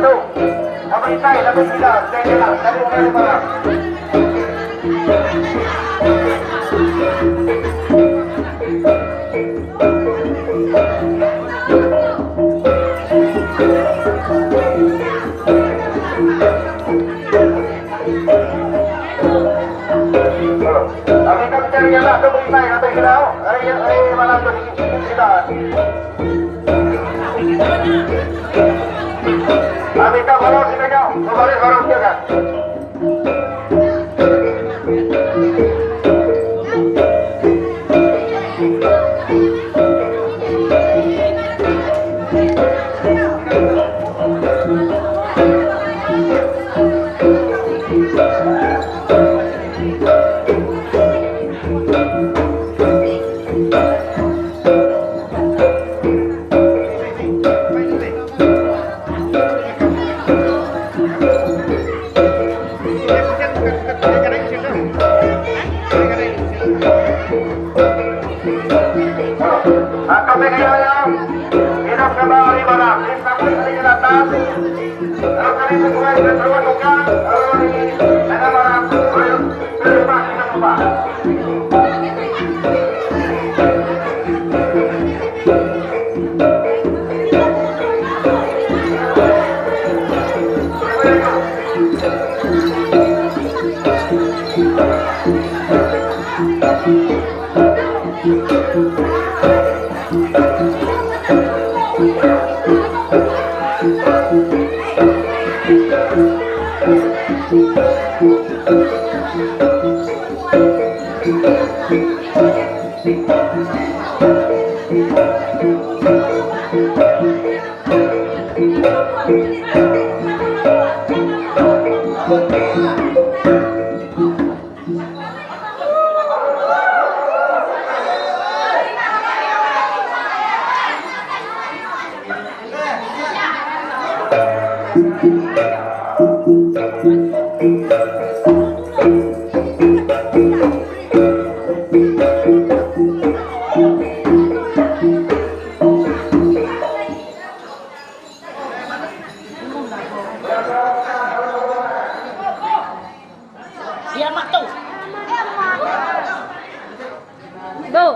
tuh. Pemerintah tapi tidak, saya bilang, dari mana? Kami kan cari yang tak berisai atau kita, malam tu kita. Kami kan baru kita kau, baru kita kan. Kami kaya hidup kembali barang, sampai hari datang. Kalau kami sesuai dengan perwakilan, ada barang berubah dengan ubah. Dia mak tuh. Go.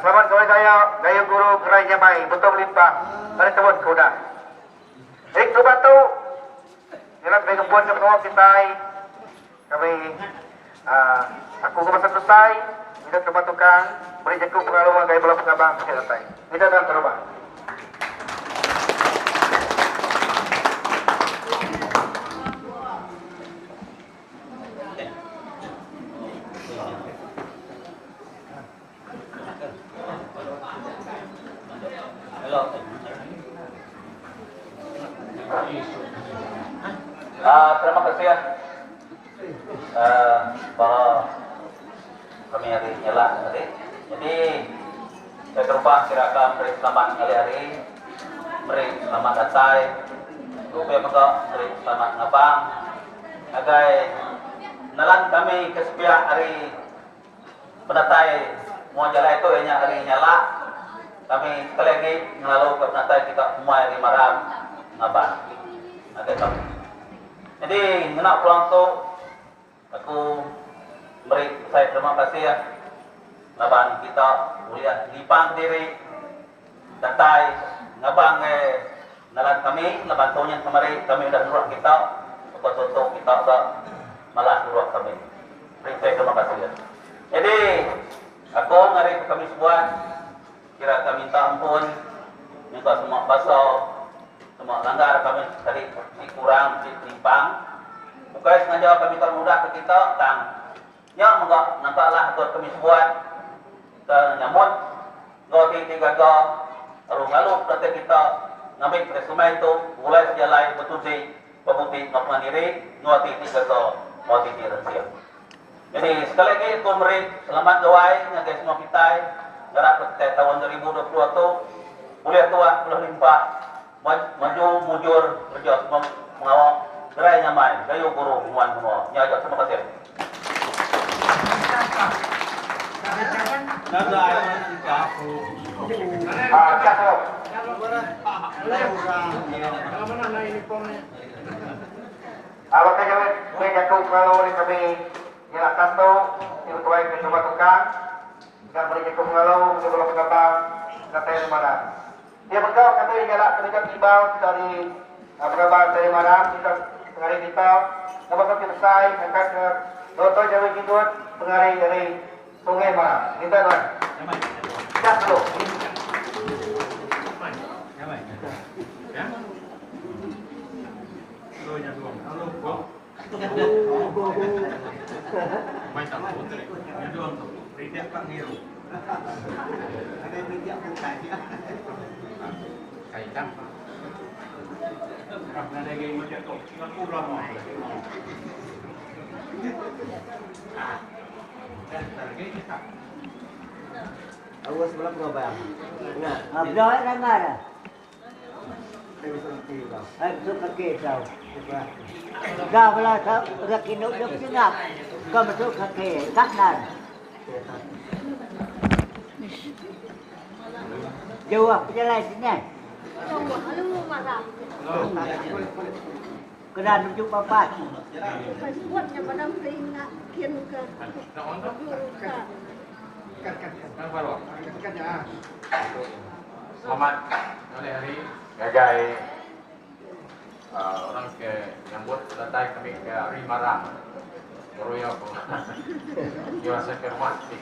Selamat sore saya, Gaya Guru Gerai Jamai, betul limpah, dari Tebut Kuda. Baik, coba tu, jalan baik kebuan semua kita, kami, aku kemasa selesai, kita coba tukang, beri jago pengalaman gaya bola pengabang, kita selesai. Kita dan terubah. Hello. Terima kasih ya bahwa kami hari nyala tadi. Jadi saya terubah kira-kira beri selamat hari-hari, beri selamat datang, lupa juga beri selamat ngabang. Agai nalan kami ke sepiak hari penatai mau jalan itu hanya hari nyala. Kami sekali lagi ngelalu ke penatai kita semua hari maram ngabang. Agai kami. Jadi nak pulang tu aku beri saya terima kasih ya. Ngabang kita kuliah lipang diri datai ngabang nalan kami naban tahun kemarin kami dah suruh kita contoh kita dah malah suruh kami. Beri saya terima kasih ya. Jadi aku ngari kami semua kira kami minta ampun minta semua pasal semua langgar kami tadi kurang limpang. Bukan sengaja kami termudah ke kita tang yang enggak nampaklah buat kami buat nyamut ngoti tiga go lalu kata kita ngambil resume itu mulai sejalan betul sih pemutih ngapain diri ngoti tiga go ngoti dirasiap. Jadi sekali lagi aku beri selamat gawai ngagai semua kita garap ke tahun 2020 tu kuliah tua penuh limpah maju mujur kerja semua mengawal gerai nyaman gayu guru muan semua nyajak terima kasih. Awak kejawat, saya jatuh kalau kami yang kanto yang tuai ke rumah tukang, dan beri jatuh kalau sebelum mengembang kata yang mana. Dia berkau kami jalan kerja timbal dari pengembangan dari mana kita pengarik kita, dapat kami selesai angkat ke Doktor Jawa Kidul pengarik dari Sungai Mana. Kita tuan. Siap dulu. Awas belum berapa? Nah, abdul kan mana? Hai suka kita. Dah pula tak rakin duk senap. Kau masuk kaki kanan. Jawab jalan sini. Kena tunjuk bapak. Buatnya pada peringat kian ke. Selamat hari gagai orang ke nyambut datang kami ke hari maram Meruya po Iwasa ke rumah jadi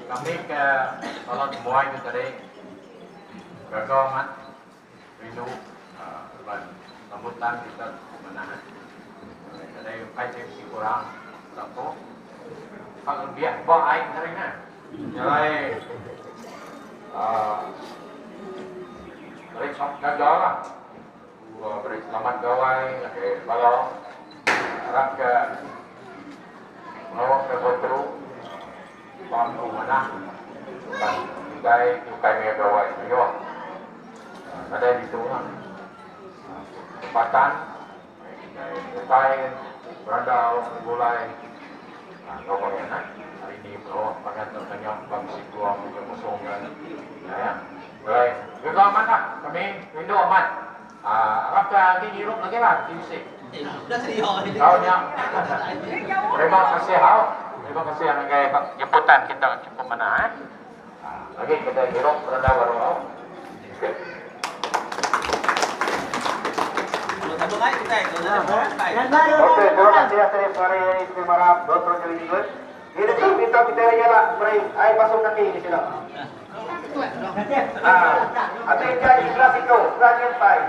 kami ke kalau semua itu tadi gagamat rindu sambutan kita menahan jadi kayak kurang satu kalau biar bawa air dari mana jadi beri gagal lah beri selamat gawai kalau harap ke melawak ke Botru pampu mana dan yukai mega gawai yo ada di situ tempatan yukai berandau mulai ngomongnya hari ini melawak pakai tertanya bangsi keluar mungkin musuh kan ya baik juga aman lah kami rindu aman harap ke hirup lagi lah fisik kau nya terima kasih hal terima kasih yang kayak jemputan kita cukup mana lagi kita hirup rendah baru Oke, terima kasih atas hari ini semalam Doktor Jawa Kidul. Ini tu kita nyala beri air masuk kaki di sini. Atau jadi kelas itu, kelas pai.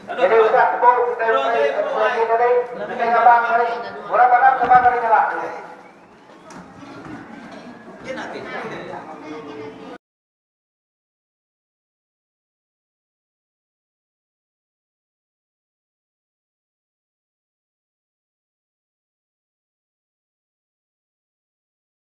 Jadi sudah kebun kita lagi tadi, kita ngabang hari, berapa lama ngabang hari nyala.